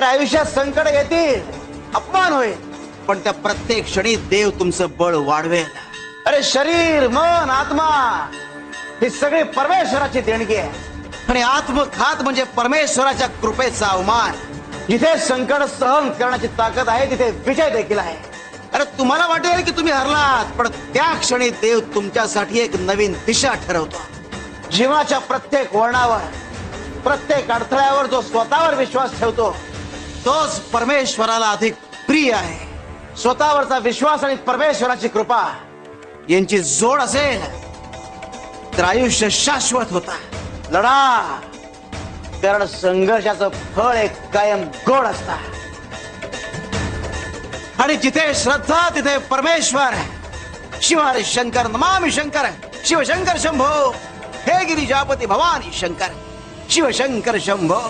अरे आयुष्यात संकट येतील, अपमान होईल, पण त्या प्रत्येक क्षणी देव तुमचं बळ वाढवेल. अरे शरीर मन आत्मा ही सगळी परमेश्वराची देणगी आहे. आणि आत्मघात म्हणजे परमेश्वराच्या कृपेचा अवमान. जिथे संकट सहन करण्याची ताकद आहे तिथे विजय देखील आहे. अरे तुम्हाला वाटेल की तुम्ही हरलात, पण त्या क्षणी देव तुमच्यासाठी एक नवीन दिशा ठरवतो. जीवनाच्या प्रत्येक वळणावर, प्रत्येक अडथळ्यावर जो स्वतःवर विश्वास ठेवतो तोच परमेश्वराला अधिक प्रिय आहे. स्वतःवरचा विश्वास आणि परमेश्वराची कृपा यांची जोड असेल तर आयुष्य शाश्वत होता. लढा, कारण संघर्षाचं फळ एक कायम गोड असतं. आणि जिथे श्रद्धा तिथे परमेश्वर. शिव हरी शंकर नमामि शंकर, शिवशंकर शंभो, हे गिरिजापती भवानी शंकर, शिवशंकर शंभो.